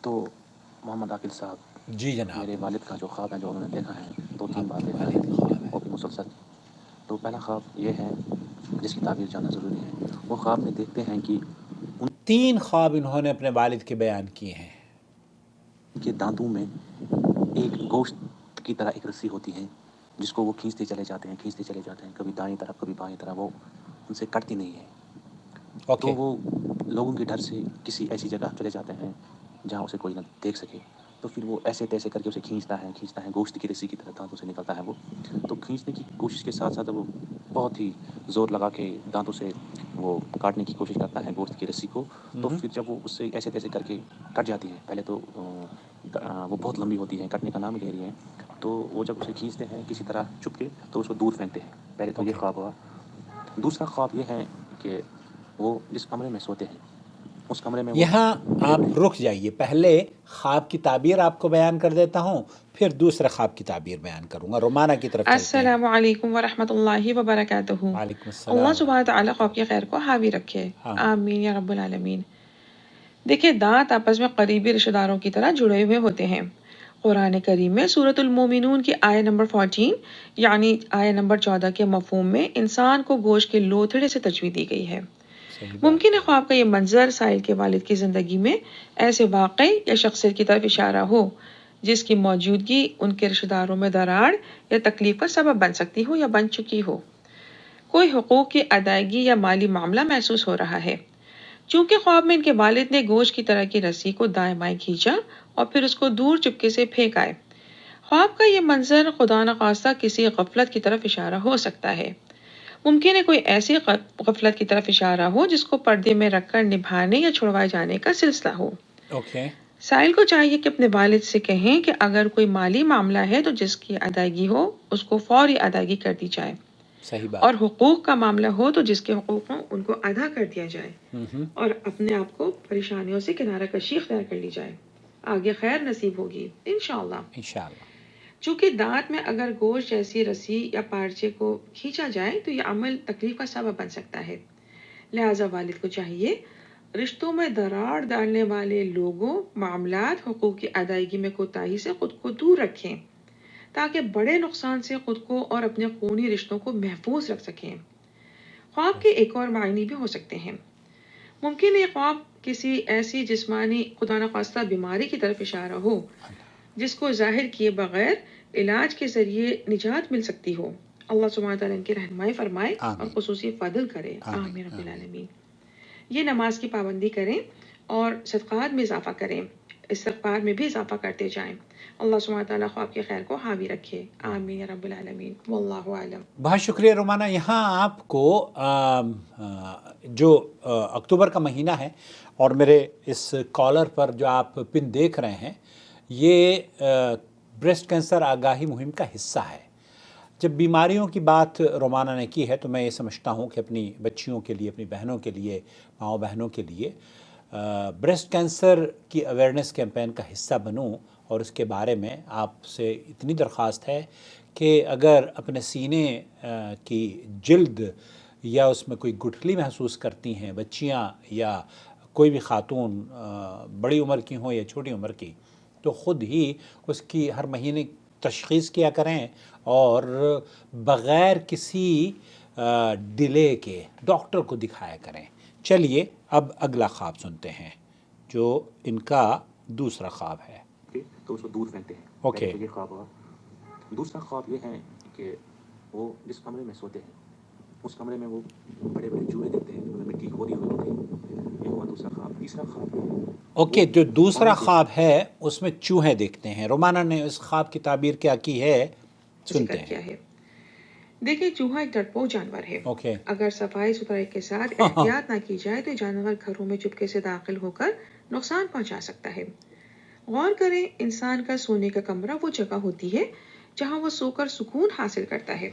تو محمد عاقل صاحب، جی جناب، میرے والد کا جو خواب ہے جو انہوں نے دیکھا ہے، 2-3 بار آپ دیکھا والد ہے خواب ہے. وہ بھی مسلسل. تو پہلا خواب یہ ہے جس کی تعبیر جاننا ضروری ہے. وہ خواب میں دیکھتے ہیں کہ ان 3 خواب انہوں نے اپنے والد کے بیان کیے ہیں. کے دانتوں میں ایک گوشت کی طرح ایک رسی ہوتی ہے جس کو وہ کھینچتے چلے جاتے ہیں، کبھی دائیں طرف کبھی بائیں طرف، وہ ان سے کٹتی نہیں ہے. تو اوکے. وہ لوگوں کے ڈر سے کسی ایسی جگہ چلے جاتے ہیں جہاں اسے کوئی نہ دیکھ سکے. تو پھر وہ ایسے تیسے کر کے اسے کھینچتا ہے گوشت کی رسی کی طرح دانتوں سے نکلتا ہے وہ. تو کھینچنے کی کوشش کے ساتھ ساتھ وہ بہت ہی زور لگا کے دانتوں سے وہ کاٹنے کی کوشش کرتا ہے گوشت کی رسی کو. تو پھر جب وہ اس سے ایسے تیسے کر کے کٹ جاتی ہے، پہلے تو وہ بہت لمبی ہوتی ہے، کٹنے کا نام ہی لے رہی ہے. تو وہ جب اسے کھینچتے ہیں کسی طرح چھپ کے تو اس کو دور پھینکتے ہیں. پہلے تو یہ اوکے. خواب ہوا. دوسرا خواب یہ ہے کہ وہ جس کمرے میں سوتے ہیں اس کمرے میں وہ یہاں بڑے آپ بڑے رک جائیے، پہلے خواب کی تعبیر آپ کو بیان کر دیتا ہوں، پھر دوسرے خواب کی تعبیر بیان کروں گا. رومانہ کی طرف چلتے ہیں. السلام علیکم ورحمۃ اللہ وبرکاتہ. وعلیکم اللہ السلام سبحانہ ورحمۃ تعالیٰ اللہ خواب کی خیر کو حاوی رکھے. آمین. آمین یا رب العالمین. دیکھیں، دانت آپس میں قریبی رشتہ داروں کی طرح جڑے ہوئے ہوتے ہیں. قرآن کریم میں سورۃ المومنون کی آیت نمبر 14 یعنی آیت نمبر 14 کے مفہوم میں انسان کو گوشت کے لوتھڑے سے تشبیہ دی گئی ہے. صحیح بات ممکن ہے خواب کا یہ منظر سائل کے والد کی زندگی میں ایسے واقعے یا شخصیت کی طرف اشارہ ہو جس کی موجودگی ان کے رشتہ داروں میں دراڑ یا تکلیف کا سبب بن سکتی ہو یا بن چکی ہو. کوئی حقوق کی ادائیگی یا مالی معاملہ محسوس ہو رہا ہے. چونکہ خواب میں ان کے والد نے گوشت کی طرح کی رسی کو دائیں بائیں کھینچا اور پھر اس کو دور چپکے سے پھینکائے. خواب کا یہ منظر خدا نخواستہ کسی غفلت کی طرف اشارہ ہو سکتا ہے. ممکن ہے کوئی ایسی غفلت کی طرف اشارہ ہو جس کو پردے میں رکھ کر نبھانے یا چھڑوائے جانے کا سلسلہ ہو. اوکے. سائل کو چاہیے کہ اپنے والد سے کہیں کہ اگر کوئی مالی معاملہ ہے تو جس کی ادائیگی ہو اس کو فوری ادائیگی کر دی جائے، صحیح اور بات. حقوق کا معاملہ ہو تو جس کے حقوق ہوں ان کو ادا کر دیا جائے ہم. اور اپنے آپ کو پریشانیوں سے کنارہ کشی اختیار کر لی جائے. آگے خیر نصیب ہوگی انشاءاللہ. انشاءاللہ. چونکہ دانت میں اگر گوشت جیسی رسی یا پارچے کو کھینچا جائے تو یہ عمل تکلیف کا سبب بن سکتا ہے. لہٰذا والد کو چاہیے رشتوں میں دراڑ ڈالنے والے لوگوں، معاملات، حقوق کی ادائیگی میں کوتاہی سے خود کو دور رکھیں تاکہ بڑے نقصان سے خود کو اور اپنے خونی رشتوں کو محفوظ رکھ سکیں. خواب کے ایک اور معنی بھی ہو سکتے ہیں. ممکن ہے خواب کسی ایسی جسمانی خدا نخواستہ بیماری کی طرف اشارہ ہو جس کو ظاہر کیے بغیر علاج کے ذریعے نجات مل سکتی ہو. اللہ سبحانہ تعالیٰ ان کی رہنمائی فرمائے اور آمین. خصوصی فضل کرے. آمین. آمین رب آمین. العالمین. یہ نماز کی پابندی کریں اور صدقات میں اضافہ کریں، استغفار میں بھی اضافہ کرتے جائیں. اللہ سبحانہ تعالیٰ خواب کی خیر کو حاوی رکھے. آمین یا رب العالمین. واللہ اعلم. بہت شکریہ رومانہ. یہاں آپ کو جو اکتوبر کا مہینہ ہے اور میرے اس کالر پر جو آپ پن دیکھ رہے ہیں یہ بریسٹ کینسر آگاہی مہم کا حصہ ہے. جب بیماریوں کی بات رومانہ نے کی ہے تو میں یہ سمجھتا ہوں کہ اپنی بچیوں کے لیے، اپنی بہنوں کے لیے، ماؤں بہنوں کے لیے بریسٹ کینسر کی اویئرنیس کیمپین کا حصہ بنوں. اور اس کے بارے میں آپ سے اتنی درخواست ہے کہ اگر اپنے سینے کی جلد یا اس میں کوئی گٹھلی محسوس کرتی ہیں بچیاں یا کوئی بھی خاتون بڑی عمر کی ہوں یا چھوٹی عمر کی، تو خود ہی اس کی ہر مہینے تشخیص کیا کریں اور بغیر کسی ڈیلے کے ڈاکٹر کو دکھایا کریں. چلیے اب اگلا خواب سنتے ہیں جو ان کا دوسرا خواب ہے. تو اس کو دور پھینکتے ہیں. اوکے. پہلے تو یہ خواب ہوا. دوسرا خواب یہ ہے کہ وہ جس کمرے میں سوتے ہیں اس کمرے میں وہ بڑے بڑے چوہے دیکھتے ہیں جنہوں نے مٹی کھودی ہوئی ہوتی ہے. یہ ہوا دوسرا خواب. تیسرا خواب اوکے، جو دوسرا خواب ہے اس میں چوہے دیکھتے ہیں. رومانہ نے اس خواب کی تعبیر کیا کی ہے سنتے ذکر ہیں. کیا ہے. دیکھیں، چوہا ایک ڈرپوک جانور ہے. اوکے. اگر صفائی ستھرائی کے ساتھ احتیاط نہ کی جائے تو جانور گھروں میں چپکے سے داخل ہو کر نقصان پہنچا سکتا ہے. غور کریں، انسان کا سونے کا کمرہ وہ جگہ ہوتی ہے جہاں وہ سو کر سکون حاصل کرتا ہے.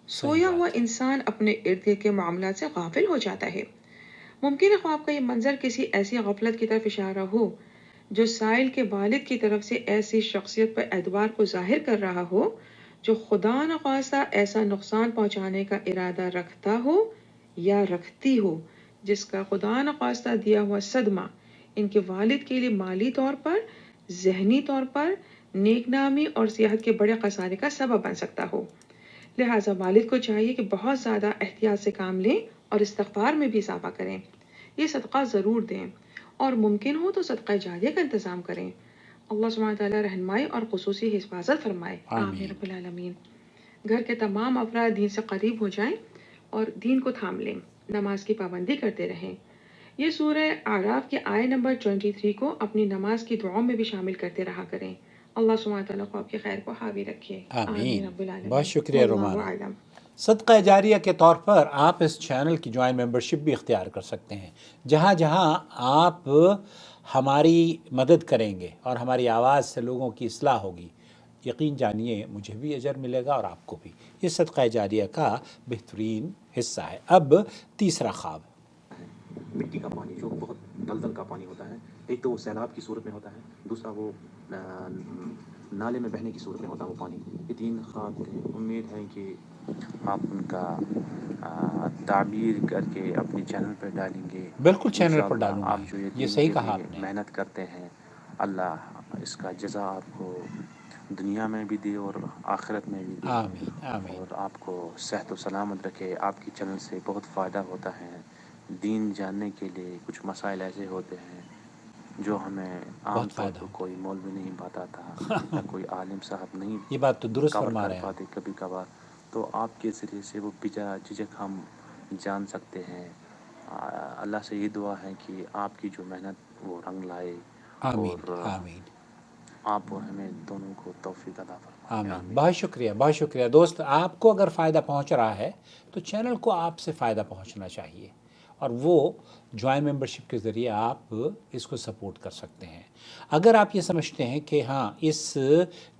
سویا ہوا انسان اپنے ارد گرد کے معاملات سے غافل ہو جاتا ہے. ممکن ہے خواب کا یہ منظر کسی ایسی غفلت کی طرف اشارہ ہو جو سائل کے والد کی طرف سے ایسی شخصیت پر اعتبار کو ظاہر کر رہا ہو جو خدا نخواستہ ایسا نقصان پہنچانے کا ارادہ رکھتا ہو یا رکھتی ہو جس کا خدا نخواستہ دیا ہوا صدمہ ان کے والد کے لیے مالی طور پر، ذہنی طور پر نیک نامی اور صحت کے بڑے خسارے کا سبب بن سکتا ہو۔ لہٰذا والد کو چاہیے کہ بہت زیادہ احتیاط سے کام لیں اور استغفار میں بھی اضافہ کریں۔ یہ صدقہ ضرور دیں اور ممکن ہو تو صدقہ جاریہ کا انتظام کریں۔ اللہ سبحانہ تعالیٰ رہنمائی اور خصوصی حفاظت فرمائے، آمین رب العالمین۔ گھر کے تمام افراد دین سے قریب ہو جائیں اور دین کو تھام لیں، نماز کی پابندی کرتے رہیں۔ یہ سورہ اعراف کے آیت نمبر 23 کو اپنی نماز کی دعاؤں میں بھی شامل کرتے رہا کریں۔ اللہ سبحانہ تعالیٰ کو آپ کے خیر کو حاوی رکھے، آمین۔ رب العالمین۔ بہت شکریہ واللہ رومانہ۔ اعلم۔ صدقہ جاریہ کے طور پر آپ اس چینل کی جوائن ممبرشپ بھی اختیار کر سکتے ہیں۔ جہاں جہاں آپ ہماری مدد کریں گے اور ہماری آواز سے لوگوں کی اصلاح ہوگی، یقین جانیے مجھے بھی اجر ملے گا اور آپ کو بھی۔ یہ صدقہ جاریہ کا بہترین حصہ ہے۔ اب تیسرا خواب، مٹی کا پانی جو بہت دلدل کا پانی ہوتا ہے، ایک تو وہ سیلاب کی صورت میں ہوتا ہے، دوسرا وہ نالے میں بہنے کی صورت میں ہوتا ہے وہ پانی۔ یہ تین خواب تھے، امید ہے کہ آپ ان کا تعبیر کر کے اپنے چینل پر ڈالیں گے۔ بالکل چینل پر انشاءاللہ ڈالوں گا، آپ جو یہ دین صحیح کے کہا لیے آپ نے۔ محنت کرتے ہیں، اللہ اس کا جزا آپ کو دنیا میں بھی دے اور آخرت میں بھی دے، آمین آمین۔ اور آپ کو صحت و سلامت رکھے۔ آپ کی چینل سے بہت فائدہ ہوتا ہے۔ دین جاننے کے لیے کچھ مسائل ایسے ہوتے ہیں جو ہمیں عام بہت طور فائدہ پر کوئی مولوی نہیں بتاتا یا کوئی عالم صاحب نہیں یہ بات تو درست کور فرما کر رہے ہیں پاتے کبھی کبھار، تو آپ کے ذریعے سے وہ بجا جھجک ہم جان سکتے ہیں۔ اللہ سے یہ دعا ہے کہ آپ کی جو محنت وہ رنگ لائے، آمین اور آمین آپ اور ہمیں دونوں کو توفیق عطا فرمائے۔ آمین۔ بہت شکریہ بہت شکریہ دوست۔ آپ کو اگر فائدہ پہنچ رہا ہے تو چینل کو آپ سے فائدہ پہنچنا چاہیے، اور وہ جوائن ممبرشپ کے ذریعے آپ اس کو سپورٹ کر سکتے ہیں۔ اگر آپ یہ سمجھتے ہیں کہ ہاں اس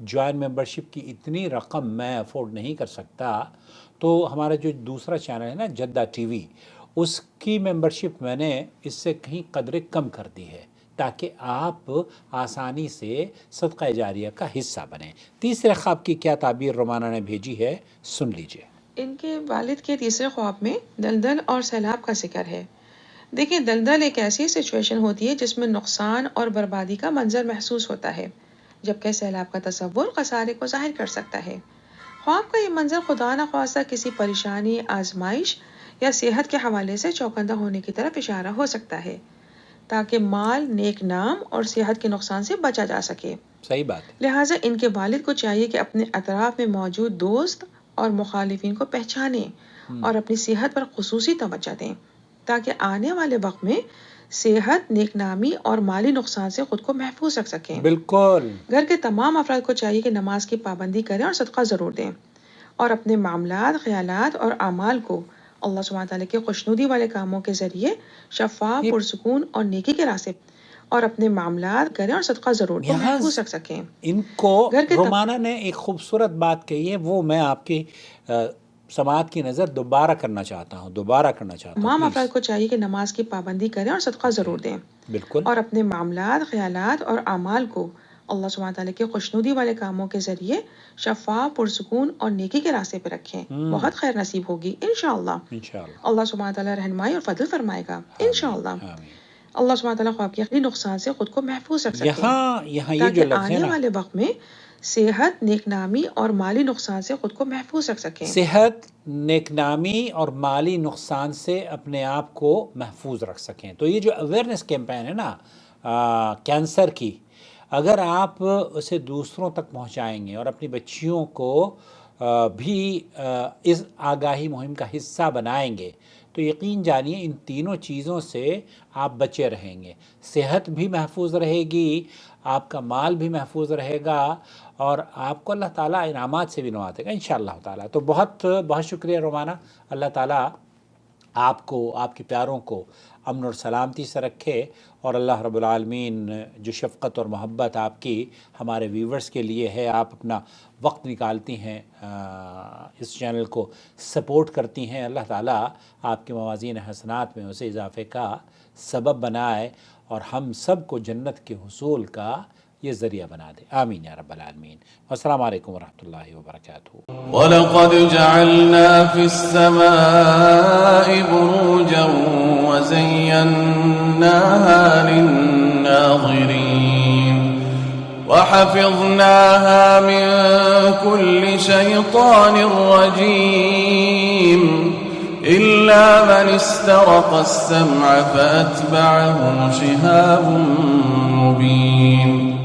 جوائن ممبرشپ کی اتنی رقم میں افورڈ نہیں کر سکتا، تو ہمارا جو دوسرا چینل ہے نا جدہ ٹی وی، اس کی ممبرشپ میں نے اس سے کہیں قدرے کم کر دی ہے تاکہ آپ آسانی سے صدقہ جاریہ کا حصہ بنیں۔ تیسرے خواب کی کیا تعبیر رومانہ نے بھیجی ہے، سن لیجئے۔ ان کے والد کے تیسرے خواب میں دلدل اور سیلاب کا ذکر ہے۔ دیکھیں، دلدل ایک ایسی سچویشن ہوتی ہے جس میں نقصان اور بربادی کا منظر محسوس ہوتا ہے، جبکہ سیلاب کا تصور خسارے کو ظاہر کر سکتا ہے۔ خواب کا یہ منظر خدا نخواستہ کسی پریشانی، آزمائش یا صحت کے حوالے سے چوکندہ ہونے کی طرف اشارہ ہو سکتا ہے، تاکہ مال، نیک نام اور صحت کے نقصان سے بچا جا سکے۔ صحیح بات۔ لہٰذا ان کے والد کو چاہیے کہ اپنے اطراف میں موجود دوست اور مخالفین کو پہچانیں اور اپنی صحت پر خصوصی توجہ دیں، تاکہ آنے والے وقت میں صحت، نیک نامی اور مالی نقصان سے خود کو محفوظ رکھ سکیں۔ بالکل۔ گھر کے تمام افراد کو چاہیے کہ نماز کی پابندی کریں اور صدقہ ضرور دیں، اور اپنے معاملات، خیالات اور اعمال کو اللہ سبحانہ تعالیٰ کے خوشنودی والے کاموں کے ذریعے شفاف، پرسکون اور نیکی کے راستے، اور اپنے معاملات کریں اور صدقہ ضرور دیں، یہاں محفوظ رکھ سکیں۔ ان کو گھر کے رومانہ نے ایک خوبصورت بات کہی ہے، وہ میں آپ کی سماعت کی نظر دوبارہ کرنا چاہتا ہوں تمام افراد کو چاہیے کہ نماز کی پابندی کریں اور صدقہ ضرور دیں، بالکل، اور اپنے معاملات، خیالات اور اعمال کو اللہ سبحانہ تعالیٰ کے خوشنودی والے کاموں کے ذریعے شفاف، پرسکون اور نیکی کے راستے پہ رکھیں۔ بہت خیر نصیب ہوگی انشاءاللہ۔ انشاءاللہ۔ اللہ سبحانہ تعالیٰ رہنمائی اور فضل فرمائے گا انشاءاللہ۔ آمین۔ اللہ سبحانہ تعالیٰ خواب کے نقصان سے خود کو محفوظ رکھ سکے، یہاں یہ جو تاکہ لفظ ہے آنے نا، والے وقت میں صحت، نیک نامی اور مالی نقصان سے خود کو محفوظ رکھ سکیں۔ صحت، نیک نامی اور مالی نقصان سے اپنے آپ کو محفوظ رکھ سکیں۔ تو یہ جو اویئرنیس کیمپین ہے نا کینسر کی، اگر آپ اسے دوسروں تک پہنچائیں گے اور اپنی بچیوں کو بھی اس آگاہی مہم کا حصہ بنائیں گے، تو یقین جانیے ان تینوں چیزوں سے آپ بچے رہیں گے۔ صحت بھی محفوظ رہے گی، آپ کا مال بھی محفوظ رہے گا، اور آپ کو اللہ تعالیٰ انعامات سے بھی نوازے گا انشاءاللہ تعالیٰ۔ تو بہت بہت شکریہ رومانہ۔ اللہ تعالیٰ آپ کو، آپ کے پیاروں کو امن اور سلامتی سے رکھے، اور اللہ رب العالمین جو شفقت اور محبت آپ کی ہمارے ویورز کے لیے ہے، آپ اپنا وقت نکالتی ہیں، اس چینل کو سپورٹ کرتی ہیں، اللہ تعالیٰ آپ کے موازین حسنات میں اسے اضافے کا سبب بنائے، اور ہم سب کو جنت کے حصول کا یہ ذریعہ بنا دے، آمین یا رب العالمین۔ السلام علیکم ورحمۃ اللہ وبرکاتہ۔ وَلَقَدْ جَعَلْنَا فِي السَّمَاءِ بُرُوجًا وَزَيَّنَّاهَا لِلنَّاسِ ناظرين وحفظناها من كل شيطان رجيم إلا من استرق السمع فأتبعه شهاب مبين